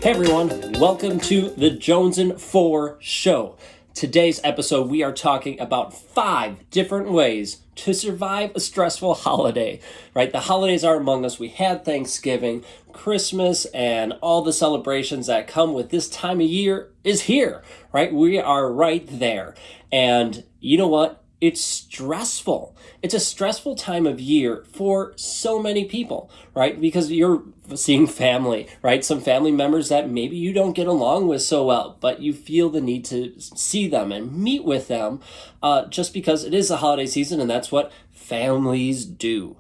Hey everyone, welcome to the Jonesin 4 show. Today's episode, we are talking about 5 different ways to survive a stressful holiday, right? The holidays are among us. We had Thanksgiving, Christmas, and all the celebrations that come with this time of year is here, right? We are right there. And you know what? It's stressful. It's a stressful time of year for so many people, right? Because you're seeing family, right? Some family members that maybe you don't get along with so well, but you feel the need to see them and meet with them just because it is a holiday season and that's what families do.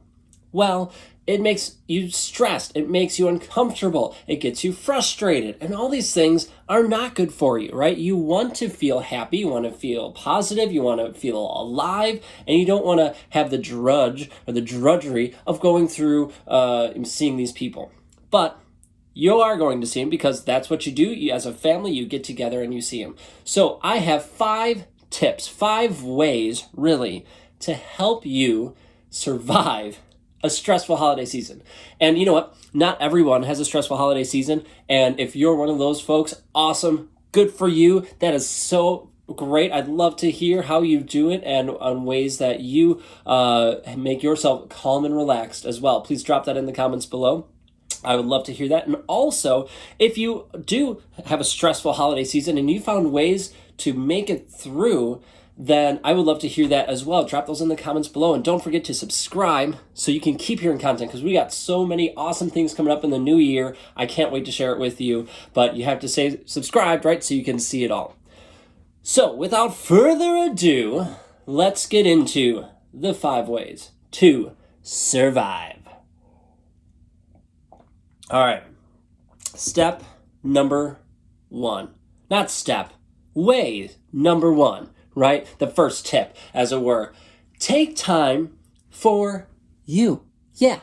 Well, it makes you stressed. It makes you uncomfortable. It gets you frustrated. And all these things are not good for you, right? You want to feel happy. You want to feel positive. You want to feel alive. And you don't want to have the drudgery of going through seeing these people. But you are going to see them because that's what you do. As a family, you get together and you see them. So I have 5 tips, 5 ways, really, to help you survive a stressful holiday season. And you know what? Not everyone has a stressful holiday season. And if you're one of those folks, awesome. Good for you. That is so great. I'd love to hear how you do it and on ways that you make yourself calm and relaxed as well. Please drop that in the comments below. I would love to hear that. And also, if you do have a stressful holiday season and you found ways to make it through, then I would love to hear that as well. Drop those in the comments below. And don't forget to subscribe so you can keep hearing content because we got so many awesome things coming up in the new year. I can't wait to share it with you. But you have to stay subscribed, right, so you can see it all. So without further ado, let's get into the 5 ways to survive. All right. Step number 1. Not step. Way number 1. Right? The first tip, as it were. Take time for you. Yeah,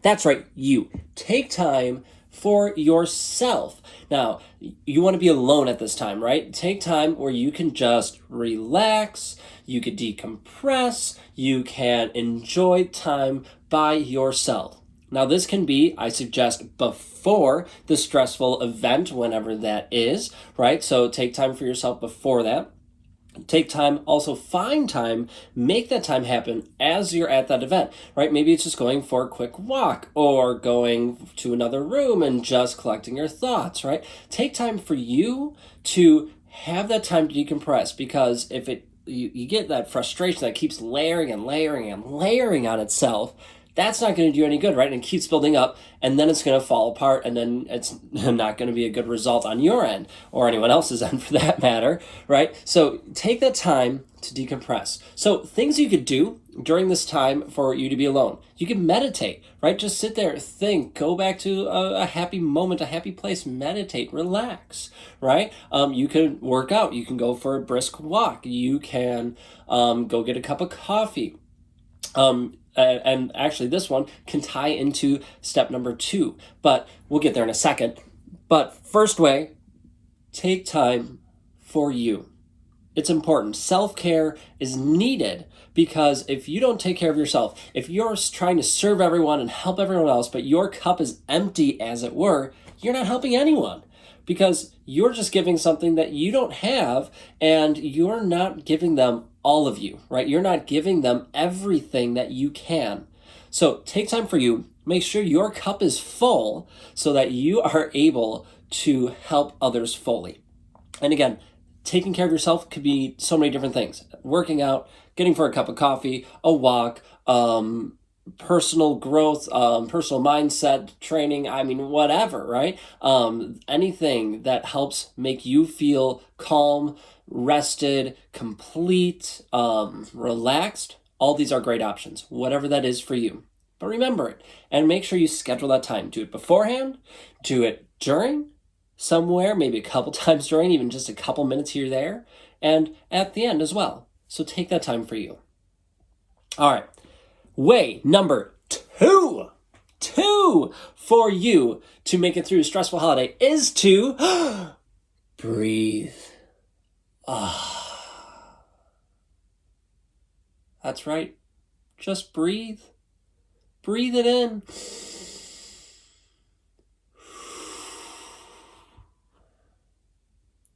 that's right, you. Take time for yourself. Now, you want to be alone at this time, right? Take time where you can just relax, you can decompress, you can enjoy time by yourself. Now, this can be, I suggest, before the stressful event, whenever that is, right? So take time for yourself before that. Take time, also find time, make that time happen as you're at that event, right? Maybe it's just going for a quick walk or going to another room and just collecting your thoughts, right? Take time for you to have that time to decompress because if you get that frustration that keeps layering and layering and layering on itself, that's not going to do any good, right? And it keeps building up, and then it's going to fall apart, and then it's not going to be a good result on your end, or anyone else's end for that matter, right? So take that time to decompress. So things you could do during this time for you to be alone. You can meditate, right? Just sit there, think, go back to a happy moment, a happy place, meditate, relax, right? You can work out. You can go for a brisk walk. You can go get a cup of coffee. And actually this one can tie into step number 2, but we'll get there in a second. But first way, take time for you. It's important. Self-care is needed because if you don't take care of yourself, if you're trying to serve everyone and help everyone else, but your cup is empty as it were, you're not helping anyone because you're just giving something that you don't have and you're not giving them all of you, right? You're not giving them everything that you can. So take time for you. Make sure your cup is full so that you are able to help others fully. And again, taking care of yourself could be so many different things. Working out, getting for a cup of coffee, a walk, personal growth, personal mindset training, whatever, right? Anything that helps make you feel calm, rested, complete, relaxed, all these are great options, whatever that is for you. But remember it and make sure you schedule that time. Do it beforehand, do it during, somewhere, maybe a couple times during, even just a couple minutes here or there, and at the end as well. So take that time for you. All right. Way number 2 for you to make it through a stressful holiday is to breathe. That's right. Just breathe. Breathe it in.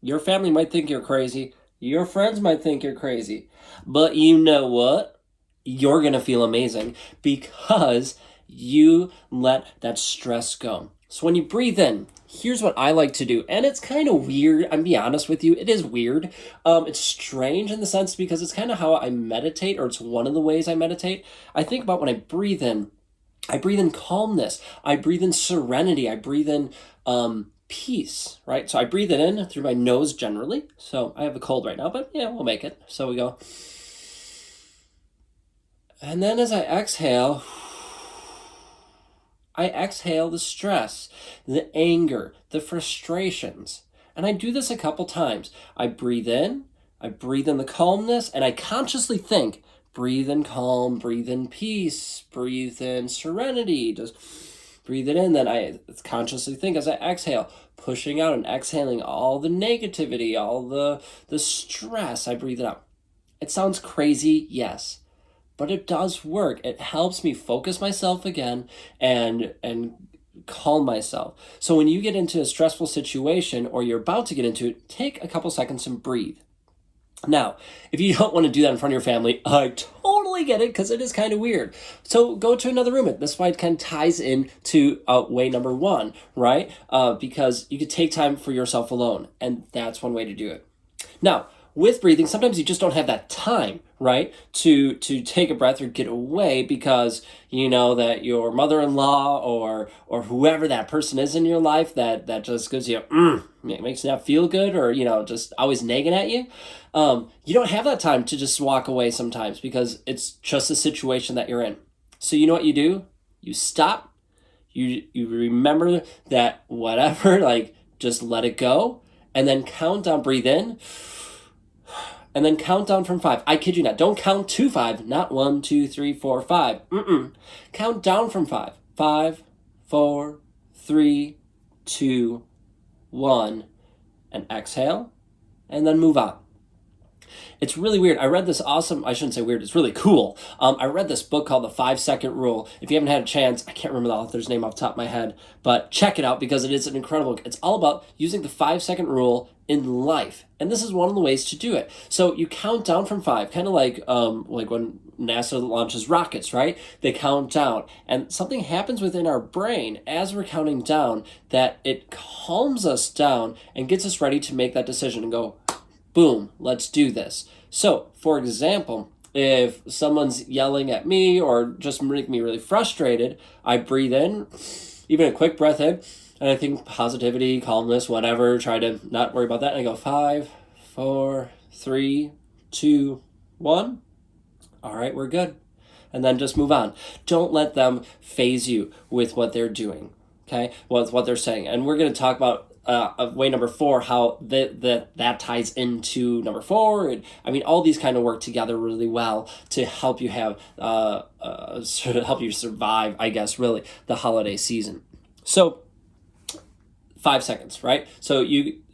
Your family might think you're crazy. Your friends might think you're crazy. But you know what? You're going to feel amazing because you let that stress go. So when you breathe in, here's what I like to do. And it's kind of weird. I'm be honest with you. It is weird. It's strange in the sense because it's kind of how I meditate, or it's one of the ways I meditate. I think about when I breathe in calmness. I breathe in serenity. I breathe in peace, right? So I breathe it in through my nose generally. So I have a cold right now, but yeah, we'll make it. So we go. And then as I exhale the stress, the anger, the frustrations. And I do this a couple times. I breathe in the calmness, and I consciously think, breathe in calm, breathe in peace, breathe in serenity. Just breathe it in. Then I consciously think as I exhale, pushing out and exhaling all the negativity, all the stress. I breathe it out. It sounds crazy, yes. But it does work. It helps me focus myself again and calm myself. So when you get into a stressful situation or you're about to get into it, take a couple seconds and breathe. Now, if you don't want to do that in front of your family, I totally get it because it is kind of weird. So go to another room. This why it kind of ties into way number one, right? Because you could take time for yourself alone, and that's one way to do it. Now, with breathing, sometimes you just don't have that time, right, to take a breath or get away because you know that your mother-in-law or whoever that person is in your life that just gives you it makes you not feel good, or just always nagging at you. You don't have that time to just walk away sometimes because it's just a situation that you're in. So you know what you do? You stop. You remember that whatever, like just let it go, and then count down. Breathe in. And then count down from 5. I kid you not. Don't count to 5. Not 1, 2, 3, 4, 5. Count down from 5. 5, 4, 3, 2, 1. And exhale. And then move on. It's really weird. I read this I shouldn't say weird, it's really cool. I read this book called The 5-Second Rule. If you haven't had a chance, I can't remember the author's name off the top of my head, but check it out because it is an incredible book. It's all about using the 5-second rule in life. And this is one of the ways to do it. So you count down from 5, kind of like when NASA launches rockets, right? They count down. And something happens within our brain as we're counting down that it calms us down and gets us ready to make that decision and go, boom, let's do this. So, for example, if someone's yelling at me or just making me really frustrated, I breathe in, even a quick breath in, and I think positivity, calmness, whatever, try to not worry about that, and I go 5, 4, 3, 2, 1. All right, we're good. And then just move on. Don't let them phase you with what they're doing, okay, with what they're saying. And we're going to talk about way number 4, how that ties into number 4, and I mean all these kind of work together really well to help you have help you survive, I guess, really the holiday season. So 5 seconds, right? So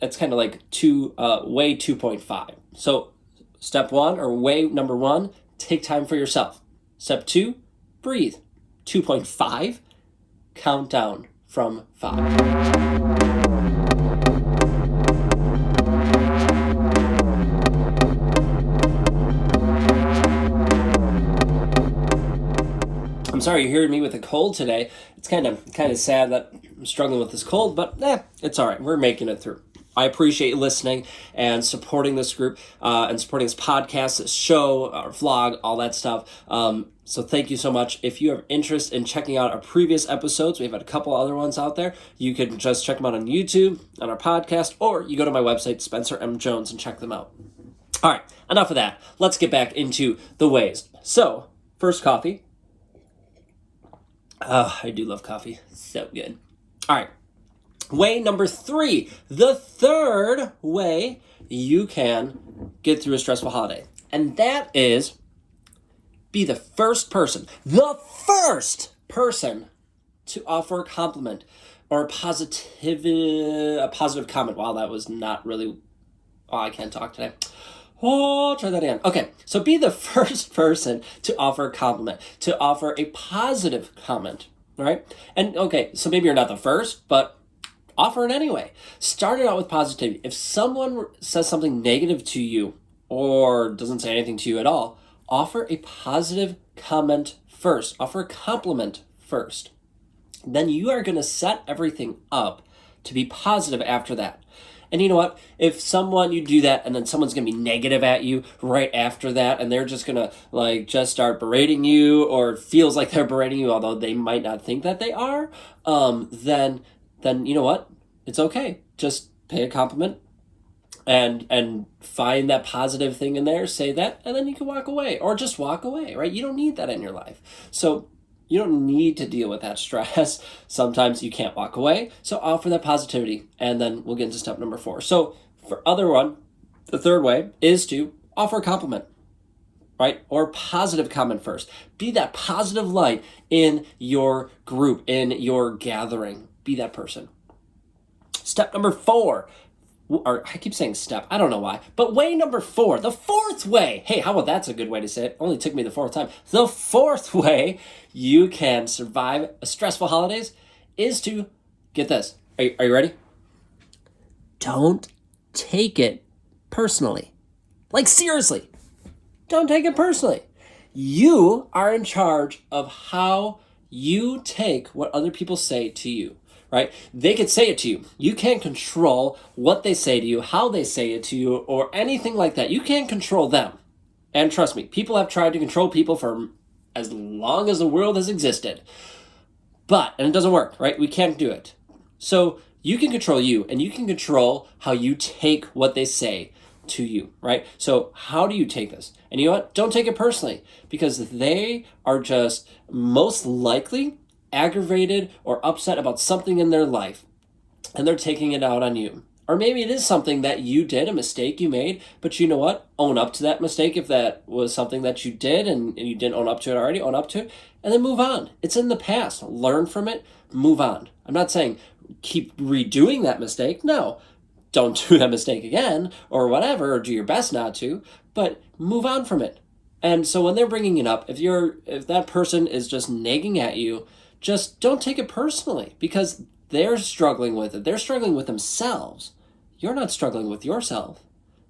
that's kind of like way 2.5. So step 1 or way number 1, take time for yourself. Step 2, breathe. 2.5, count down from 5. I'm sorry you're hearing me with a cold today. It's kind of sad that I'm struggling with this cold, but it's all right. We're making it through. I appreciate you listening and supporting this group and supporting this podcast, this show, our vlog, all that stuff. So thank you so much. If you have interest in checking out our previous episodes, we've had a couple other ones out there. You can just check them out on YouTube, on our podcast, or you go to my website, Spencer M. Jones, and check them out. All right, enough of that. Let's get back into the ways. So, first, coffee. I do love coffee. So good. All right. Way number 3. The third way you can get through a stressful holiday. And that is be the first person to offer a compliment or a positive comment. Wow, that was not really... Oh, I can't talk today. Oh, try that again. Okay, so be the first person to offer a compliment, to offer a positive comment, right? And okay, so maybe you're not the first, but offer it anyway. Start it out with positivity. If someone says something negative to you or doesn't say anything to you at all, offer a positive comment first. Offer a compliment first. Then you are going to set everything up to be positive after that. And you know what? If you do that and then someone's going to be negative at you right after that, and they're just going to just start berating you, or it feels like they're berating you, although they might not think that they are, then you know what? It's okay. Just pay a compliment and find that positive thing in there, say that, and then you can walk away, or just walk away, right? You don't need that in your life. So you don't need to deal with that stress. Sometimes you can't walk away. So offer that positivity. And then we'll get into step number 4. So the third way is to offer a compliment, right? Or positive comment first. Be that positive light in your group, in your gathering. Be that person. Step number 4. Or I keep saying step, I don't know why, but way number 4, the 4th way. Hey, how about that's a good way to say it? Only took me the 4th time. The 4th way you can survive a stressful holidays is to, get this. Are you ready? Don't take it personally. Like, seriously, don't take it personally. You are in charge of how you take what other people say to you. Right? They could say it to you. You can't control what they say to you, how they say it to you, or anything like that. You can't control them. And trust me, people have tried to control people for as long as the world has existed. And it doesn't work, right? We can't do it. So you can control you, and you can control how you take what they say to you, right? So how do you take this? And you know what? Don't take it personally, because they are just most likely aggravated or upset about something in their life, and they're taking it out on you. Or maybe it is something that you did, a mistake you made, but you know what? Own up to that mistake. If that was something that you did and you didn't own up to it already, own up to it, and then move on. It's in the past. Learn from it, move on. I'm not saying keep redoing that mistake. No, don't do that mistake again or whatever, or do your best not to, but move on from it. And so when they're bringing it up, if that person is just nagging at you, just don't take it personally, because they're struggling with it. They're struggling with themselves. You're not struggling with yourself.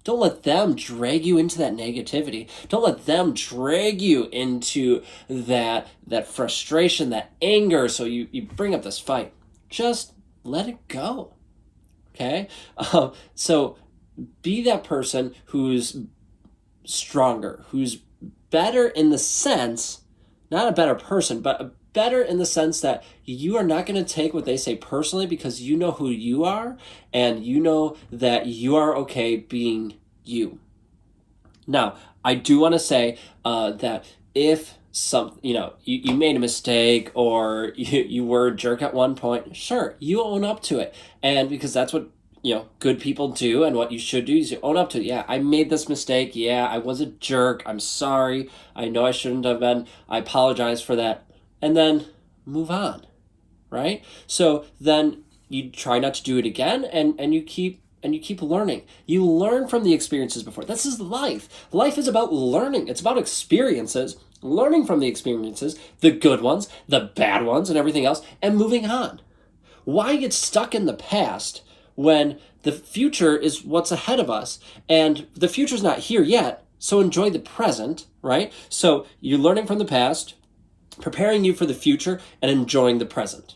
Don't let them drag you into that negativity. Don't let them drag you into that frustration, that anger, so you bring up this fight. Just let it go, okay? So be that person who's stronger, who's better in the sense, not a better person, but better in the sense that you are not going to take what they say personally, because you know who you are, and you know that you are okay being you. Now, I do want to say that if you made a mistake, or you were a jerk at one point, sure, you own up to it. And because that's what good people do, and what you should do is you own up to it. Yeah, I made this mistake. Yeah, I was a jerk. I'm sorry. I know I shouldn't have been. I apologize for that. And then move on, right? So then you try not to do it again, and you keep learning. You learn from the experiences before. This is life. Life is about learning. It's about experiences, learning from the experiences, the good ones, the bad ones, and everything else, and moving on. Why get stuck in the past when the future is what's ahead of us, and the future's not here yet? So enjoy the present, right? So you're learning from the past, preparing you for the future, and enjoying the present.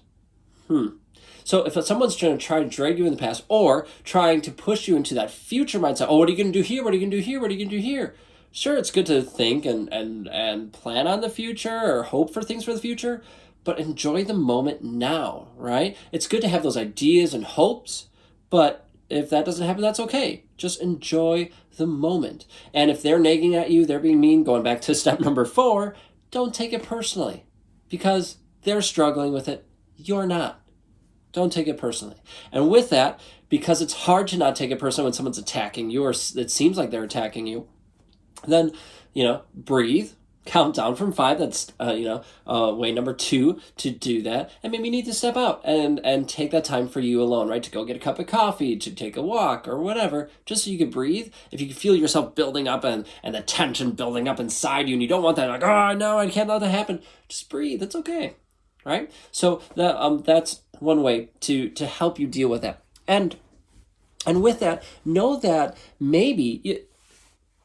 So if someone's trying to drag you in the past, or trying to push you into that future mindset, oh, what are you going to do here? What are you going to do here? What are you going to do here? Sure, it's good to think and plan on the future, or hope for things for the future, but enjoy the moment now, right? It's good to have those ideas and hopes, but if that doesn't happen, that's okay. Just enjoy the moment. And if they're nagging at you, they're being mean, going back to step number 4, don't take it personally, because they're struggling with it. You're not. Don't take it personally. And with that, because it's hard to not take it personally when someone's attacking you, or it seems like they're attacking you, then, breathe, count down from 5. That's, way number 2 to do that. And maybe you need to step out and take that time for you alone, right? To go get a cup of coffee, to take a walk, or whatever, just so you can breathe. If you can feel yourself building up and the tension building up inside you, and you don't want that, oh, no, I can't let that happen, just breathe. It's okay, right? So that's one way to help you deal with that. And with that, know that maybe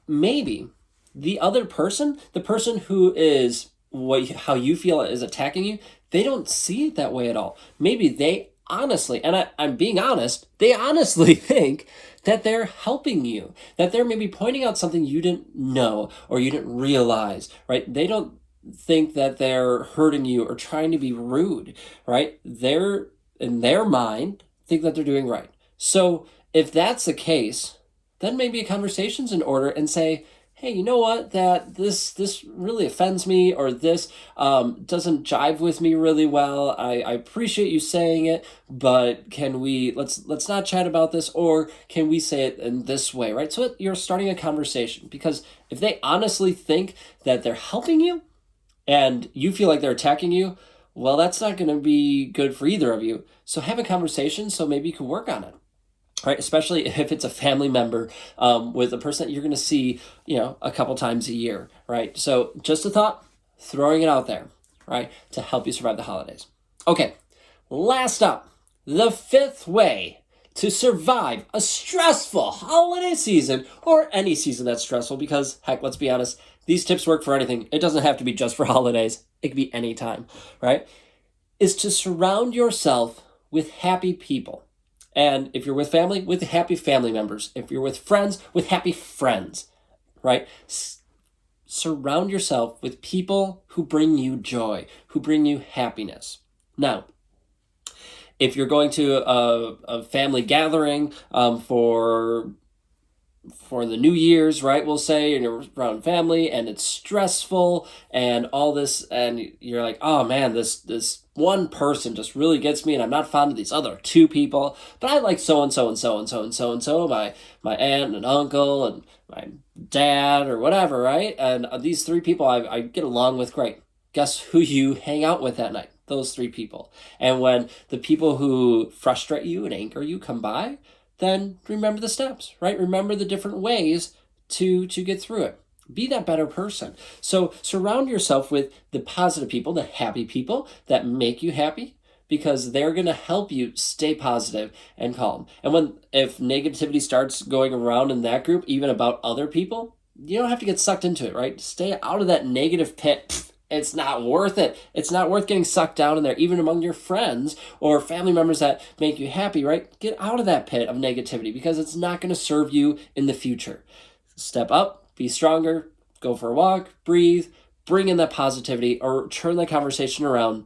the other person, the person who is how you feel is attacking you, they don't see it that way at all. Maybe they honestly, and I'm being honest, they honestly think that they're helping you, that they're maybe pointing out something you didn't know or you didn't realize, right? They don't think that they're hurting you or trying to be rude, right? They're, in their mind, think that they're doing right. So if that's the case, then maybe a conversation's in order and say, hey, you know what, that this really offends me, or this doesn't jive with me really well. I appreciate you saying it, but can we, let's not chat about this, or can we say it in this way, right? So you're starting a conversation, because if they honestly think that they're helping you and you feel like they're attacking you, well, that's not going to be good for either of you. So have a conversation so maybe you can work on it. Right, especially if it's a family member with a person that you're going to see, a couple times a year, right? So just a thought, throwing it out there, right, to help you survive the holidays. Okay, last up, the fifth way to survive a stressful holiday season, or any season that's stressful, because, heck, let's be honest, these tips work for anything. It doesn't have to be just for holidays. It could be any time, right? Is to surround yourself with happy people. And if you're with family, with happy family members. If you're with friends, with happy friends, right? Surround yourself with people who bring you joy, who bring you happiness. Now, if you're going to a family gathering for the New Year's, right, we'll say, and you're around family, and it's stressful, and all this, and you're like, oh man, this one person just really gets me, and I'm not fond of these other two people, but I like so-and-so and so-and-so and so-and-so, my aunt and uncle, and my dad, or whatever, right? And these three people I get along with great. Guess who you hang out with that night? Those three people. And when the people who frustrate you and anger you come by, then remember the steps, right? Remember the different ways to get through it. Be that better person. So surround yourself with the positive people, the happy people that make you happy, because they're going to help you stay positive and calm. And if negativity starts going around in that group, even about other people, you don't have to get sucked into it, right? Stay out of that negative pit. It's not worth it. It's not worth getting sucked down in there, even among your friends or family members that make you happy, right? Get out of that pit of negativity, because it's not going to serve you in the future. Step up, be stronger, go for a walk, breathe, bring in that positivity, or turn the conversation around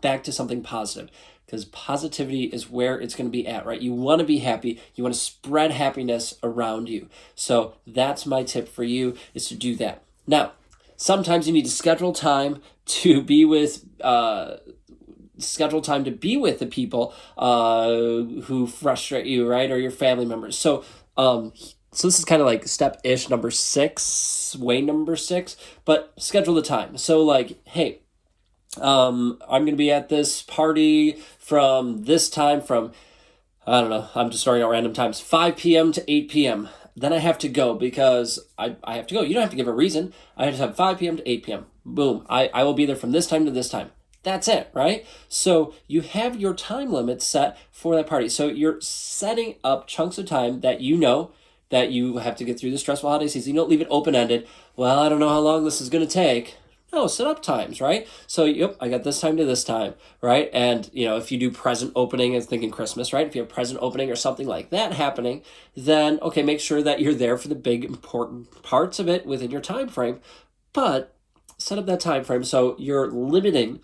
back to something positive, because positivity is where it's going to be at, right? You want to be happy. You want to spread happiness around you. So that's my tip for you, is to do that. Now, sometimes you need to schedule time to be with the people who frustrate you, right? Or your family members. So this is kind of like step-ish number 6, way number 6, but schedule the time. So like, hey, I'm going to be at this party from this time from, I don't know, I'm just throwing out random times, 5 p.m. to 8 p.m. Then I have to go because I have to go. You don't have to give a reason. I just have 5 p.m. to 8 p.m. Boom. I will be there from this time to this time. That's it, right? So you have your time limit set for that party. So you're setting up chunks of time that you know that you have to get through the stressful holiday season. You don't leave it open-ended. Well, I don't know how long this is going to take. No, set up times, right? So, yep, I got this time to this time, right? And, if you do present opening and thinking Christmas, right? If you have present opening or something like that happening, then, okay, make sure that you're there for the big, important parts of it within your time frame. But set up that time frame so you're limiting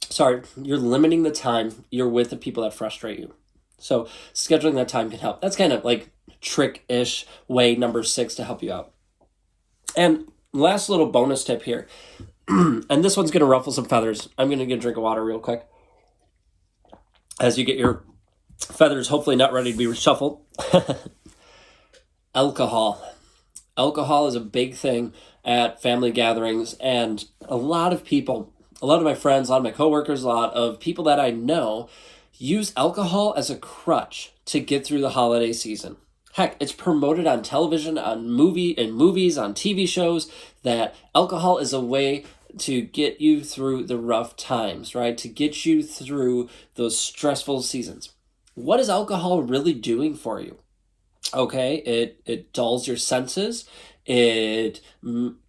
the time you're with the people that frustrate you. So scheduling that time can help. That's kind of like trick-ish way number 6 to help you out. And last little bonus tip here, and this one's going to ruffle some feathers. I'm going to get a drink of water real quick as you get your feathers hopefully not ready to be reshuffled. Alcohol. Alcohol is a big thing at family gatherings, and a lot of my friends, a lot of my coworkers, a lot of people that I know use alcohol as a crutch to get through the holiday season. Heck, it's promoted on television, movies, on TV shows, that alcohol is a way to get you through the rough times, right? To get you through those stressful seasons. What is alcohol really doing for you? Okay, it dulls your senses. It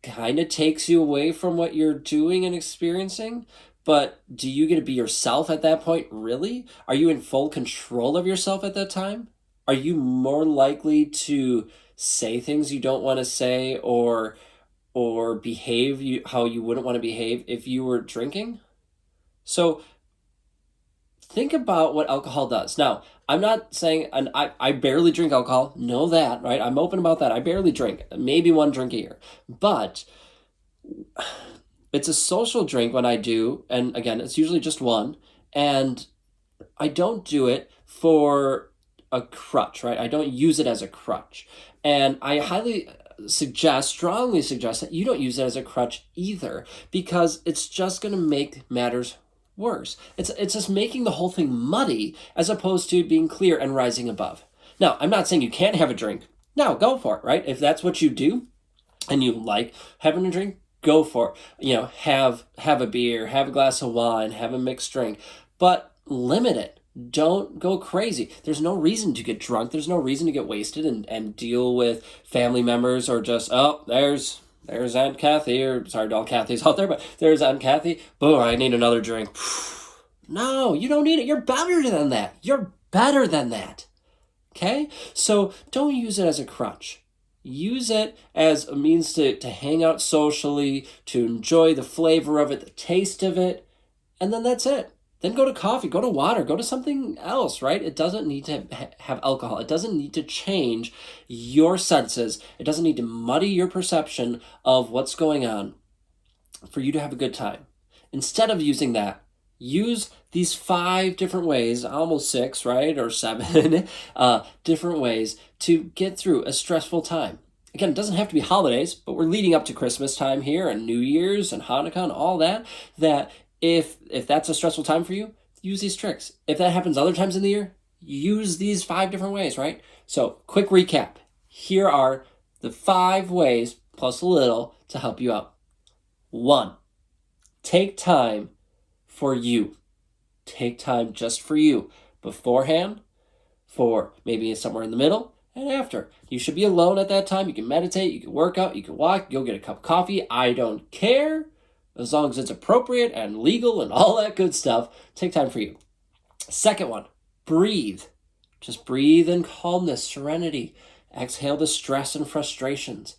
kind of takes you away from what you're doing and experiencing. But do you get to be yourself at that point, really? Are you in full control of yourself at that time? Are you more likely to say things you don't want to say, or behave how you wouldn't want to behave if you were drinking? So think about what alcohol does. Now, I'm not saying, and I barely drink alcohol, know that, right? I'm open about that. I barely drink, maybe one drink a year. But it's a social drink when I do, and again, it's usually just one, and I don't do it for a crutch, right? I don't use it as a crutch. And I strongly suggest that you don't use it as a crutch either, because it's just going to make matters worse. It's just making the whole thing muddy as opposed to being clear and rising above. Now, I'm not saying you can't have a drink. No, go for it, right? If that's what you do and you like having a drink, go for it. Have a beer, have a glass of wine, have a mixed drink, but limit it. Don't go crazy. There's no reason to get drunk. There's no reason to get wasted and deal with family members, or just, oh, there's Aunt Kathy, or sorry to all Kathys out there, but there's Aunt Kathy. Boom, I need another drink. No, you don't need it. You're better than that. You're better than that. Okay? So don't use it as a crutch. Use it as a means to hang out socially, to enjoy the flavor of it, the taste of it, and then that's it. Then go to coffee, go to water, go to something else, right? It doesn't need to have alcohol. It doesn't need to change your senses. It doesn't need to muddy your perception of what's going on for you to have a good time. Instead of using that, use these 5 different ways, almost 6, right? Or 7 different ways to get through a stressful time. Again, it doesn't have to be holidays, but we're leading up to Christmas time here, and New Year's and Hanukkah and all that if that's a stressful time for you, use these tricks. If that happens other times in the year, use these 5 different ways, right? So, quick recap. Here are the 5 ways, plus a little, to help you out. 1, take time for you. Take time just for you. Beforehand, for maybe somewhere in the middle, and after. You should be alone at that time. You can meditate, you can work out, you can walk, go get a cup of coffee. I don't care. As long as it's appropriate and legal and all that good stuff, take time for you. Second one, breathe. Just breathe in calmness, serenity. Exhale the stress and frustrations.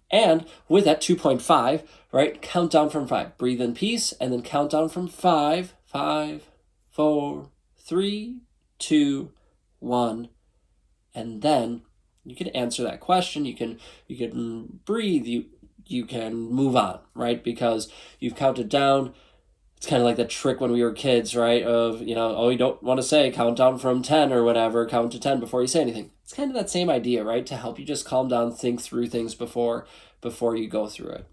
And with that 2.5, right, count down from 5. Breathe in peace, and then count down from 5. 5, 4, 3, 2, 1. And then you can answer that question. You can breathe. You can move on, right? Because you've counted down. It's kind of like the trick when we were kids, right? Of, you don't want to say count down from 10 or whatever, count to 10 before you say anything. It's kind of that same idea, right? To help you just calm down, think through things before you go through it.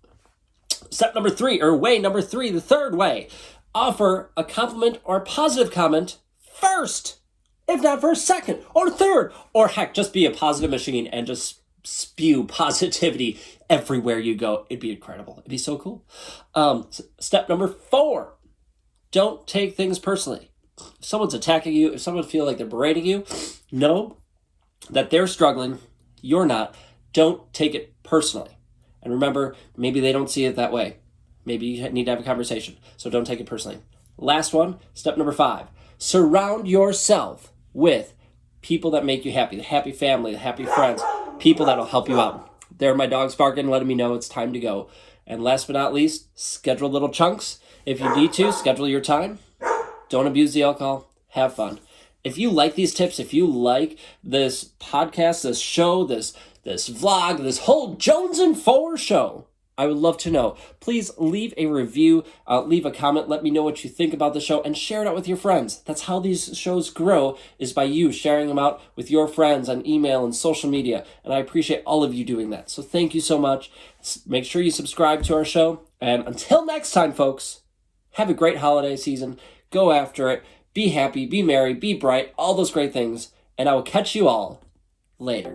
Step number 3, or way number 3, the third way. Offer a compliment or a positive comment first, if not first, second, or third. Or heck, just be a positive machine and just spew positivity everywhere you go. It'd be incredible. It'd be so cool. Step number 4, don't take things personally. If someone's attacking you, if someone feels like they're berating you, know that they're struggling, you're not. Don't take it personally. And remember, maybe they don't see it that way. Maybe you need to have a conversation. So don't take it personally. Last one, step number 5. Surround yourself with people that make you happy. The happy family, the happy friends, people that will help you out. There, my dog's barking, letting me know it's time to go. And last but not least, schedule little chunks. If you need to, schedule your time. Don't abuse the alcohol. Have fun. If you like these tips, if you like this podcast, this show, this vlog, this whole Jonesin 4 show, I would love to know. Please leave a review, leave a comment, let me know what you think about the show, and share it out with your friends. That's how these shows grow, is by you sharing them out with your friends on email and social media, and I appreciate all of you doing that. So thank you so much. Make sure you subscribe to our show, and until next time, folks, have a great holiday season. Go after it. Be happy, be merry, be bright, all those great things, and I will catch you all later.